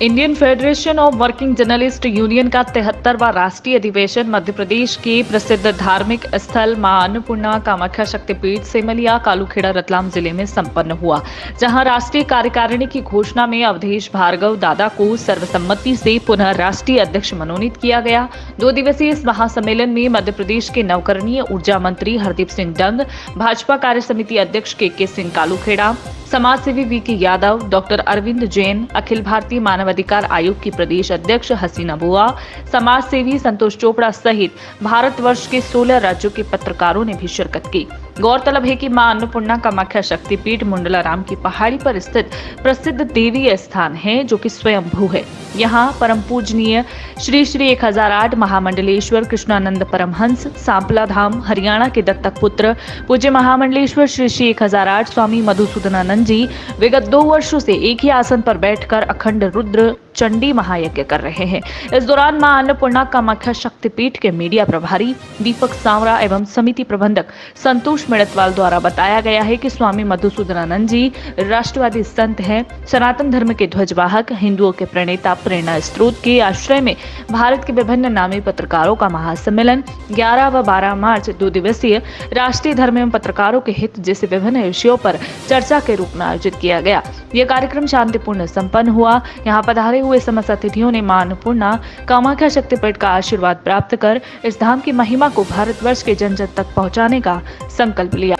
Indian federation of working journalist union का 73वां राष्ट्रीय अधिवेशन मध्य प्रदेश के प्रसिद्ध धार्मिक स्थल मां अन्नपूर्णा कामाख्या शक्तिपीठ सेमलिया कालूखेड़ा रतलाम जिले में संपन्न हुआ, जहां राष्ट्रीय कार्यकारिणी की घोषणा में अवधेश भार्गव दादा को सर्वसम्मति से पुनः राष्ट्रीय अध्यक्ष मनोनीत किया गया। 2 दिवसीय इस महासम्मेलन में मध्य प्रदेश के नवकरणीय ऊर्जा मंत्री हरदीप सिंह डंग, भाजपा कार्य समिति अध्यक्ष के सिंह कालूखेड़ा, समाज सेवी वी.के. यादव, डॉक्टर अरविंद जैन, अखिल भारतीय मानवाधिकार आयोग की प्रदेश अध्यक्ष हसीना बुआ, समाज सेवी संतोष चोपड़ा सहित भारतवर्ष के 16 राज्यों के पत्रकारों ने भी शिरकत की। गौरतलब है कि मां अन्नपूर्णा कामाख्या शक्तिपीठ मुंडलाराम की पहाड़ी पर स्थित प्रसिद्ध देवीय स्थान है, जो कि स्वयंभू है। यहाँ परम पूजनीय श्री श्री 1008 महामंडलेश्वर कृष्णानंद परमहंस सांपला धाम हरियाणा के दत्तक पुत्र पूज्य महामंडलेश्वर श्री श्री 1008 स्वामी मधुसूदनानंद जी विगत 2 वर्षों से एक ही आसन पर बैठकर अखंड रुद्र चंडी महायज्ञ कर रहे हैं। इस दौरान मां अन्नपूर्णा कामाख्या शक्तिपीठ के मीडिया प्रभारी दीपक सांवरा एवं समिति प्रबंधक संतोष मिड़तवाल द्वारा बताया गया है कि स्वामी मधुसूदनानंद जी राष्ट्रवादी संत हैं, सनातन धर्म के ध्वजवाहक, हिंदुओं के प्रणेता, प्रेरणा स्रोत के आश्रय में भारत के विभिन्न नामी पत्रकारों का महासम्मेलन 11 व 12 मार्च 2 दिवसीय राष्ट्रीय धर्म एवं पत्रकारों के हित जैसे विभिन्न विषयों पर चर्चा के रूप में आयोजित किया गया। यह कार्यक्रम शांतिपूर्ण संपन्न हुआ। यहाँ पधारे हुए समस्त अतिथियों ने मां अन्नपूर्णा कामाख्या शक्तिपीठ का आशीर्वाद प्राप्त कर इस धाम की महिमा को भारतवर्ष के जन जन तक पहुंचाने का संकल्प लिया।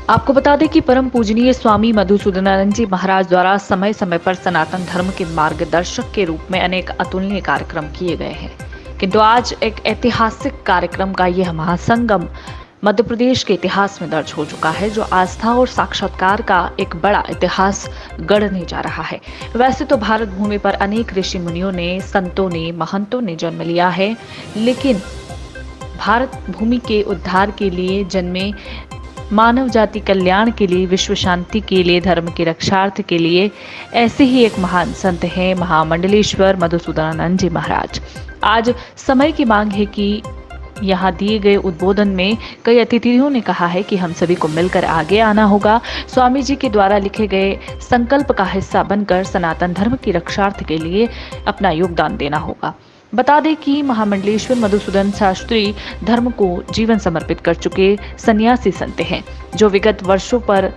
आपको बता दें कि परम पूजनीय स्वामी मधुसूदनानंद जी महाराज द्वारा समय समय पर सनातन धर्म के मार्गदर्शक के रूप में अनेक अतुलनीय कार्यक्रम किए गए हैं, किंतु आज एक ऐतिहासिक कार्यक्रम का यह महासंगम मध्य प्रदेश के इतिहास में दर्ज हो चुका है, जो आस्था और साक्षात्कार का एक बड़ा इतिहास गढ़ने जा रहा है। वैसे तो भारत भूमि पर अनेक ऋषि मुनियों ने, संतों ने, महंतों ने जन्म लिया है, लेकिन भारत भूमि के उद्धार के लिए जन्मे, मानव जाति कल्याण के लिए, विश्व शांति के लिए, धर्म के रक्षार्थ के लिए ऐसे ही एक महान संत हैं महामंडलेश्वर मधुसूदनानंद जी महाराज। आज समय की मांग है कि यहाँ दिए गए उद्बोधन में कई अतिथियों ने कहा है कि हम सभी को मिलकर आगे आना होगा, स्वामी जी के द्वारा लिखे गए संकल्प का हिस्सा बनकर सनातन धर्म की रक्षार्थ के लिए अपना योगदान देना होगा। बता दें कि महामंडलेश्वर मधुसूदन शास्त्री धर्म को जीवन समर्पित कर चुके सन्यासी संत हैं, जो विगत वर्षों पर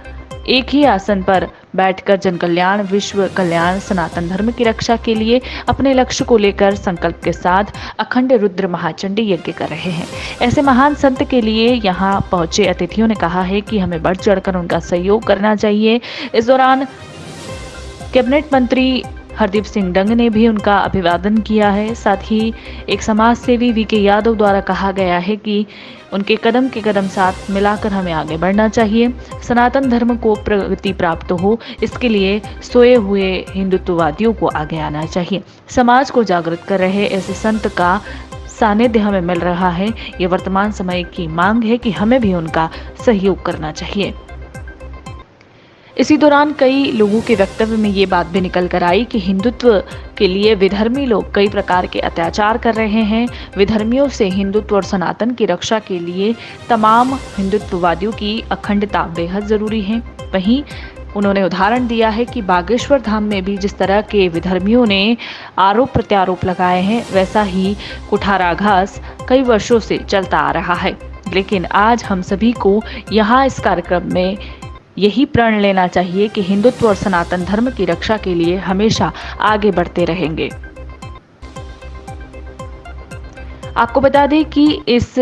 एक ही आसन पर बैठकर जन कल्याण, विश्व कल्याण, सनातन धर्म की रक्षा के लिए अपने लक्ष्य को लेकर संकल्प के साथ अखंड रुद्र महाचंडी यज्ञ कर रहे हैं। ऐसे महान संत के लिए यहाँ पहुंचे अतिथियों ने कहा है कि हमें बढ़ चढ़कर उनका सहयोग करना चाहिए। इस दौरान कैबिनेट मंत्री हरदीप सिंह डंग ने भी उनका अभिवादन किया है। साथ ही एक समाज सेवी वी.के. यादव द्वारा कहा गया है कि उनके कदम के कदम साथ मिलाकर हमें आगे बढ़ना चाहिए। सनातन धर्म को प्रगति प्राप्त हो, इसके लिए सोए हुए हिंदुत्ववादियों को आगे आना चाहिए। समाज को जागृत कर रहे ऐसे संत का सानिध्य हमें मिल रहा है। ये वर्तमान समय की मांग है कि हमें भी उनका सहयोग करना चाहिए। इसी दौरान कई लोगों के वक्तव्य में ये बात भी निकल कर आई कि हिंदुत्व के लिए विधर्मी लोग कई प्रकार के अत्याचार कर रहे हैं। विधर्मियों से हिंदुत्व और सनातन की रक्षा के लिए तमाम हिंदुत्ववादियों की अखंडता बेहद जरूरी है। वहीं उन्होंने उदाहरण दिया है कि बागेश्वर धाम में भी जिस तरह के विधर्मियों ने आरोप प्रत्यारोप लगाए हैं, वैसा ही कुठाराघात कई वर्षों से चलता आ रहा है। लेकिन आज हम सभी को यहाँ इस कार्यक्रम में यही प्रण लेना चाहिए कि हिंदुत्व और सनातन धर्म की रक्षा के लिए हमेशा आगे बढ़ते रहेंगे। आपको बता दें कि इस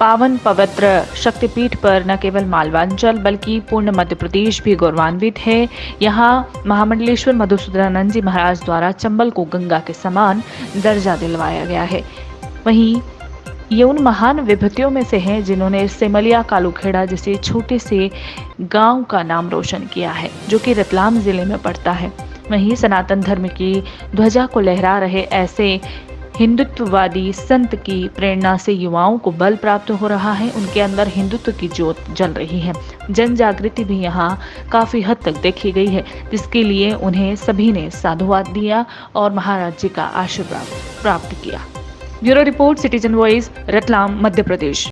पावन पवित्र शक्तिपीठ पर न केवल मालवांचल बल्कि पूर्ण मध्य प्रदेश भी गौरवान्वित है। यहाँ महामंडलेश्वर मधुसूदनानंद जी महाराज द्वारा चंबल को गंगा के समान दर्जा दिलवाया गया है। वहीं ये उन महान विभूतियों में से हैं जिन्होंने सेमलिया कालूखेड़ा जैसे छोटे से गांव का नाम रोशन किया है, जो कि रतलाम जिले में पड़ता है। वहीं सनातन धर्म की ध्वजा को लहरा रहे ऐसे हिंदुत्ववादी संत की प्रेरणा से युवाओं को बल प्राप्त हो रहा है। उनके अंदर हिंदुत्व की ज्योत जल रही है। जन जागृति भी यहाँ काफी हद तक देखी गई है, जिसके लिए उन्हें सभी ने साधुवाद दिया और महाराज जी का आशीर्वाद प्राप्त किया। Bureau report, citizen voice, Ratlam, Madhya प्रदेश।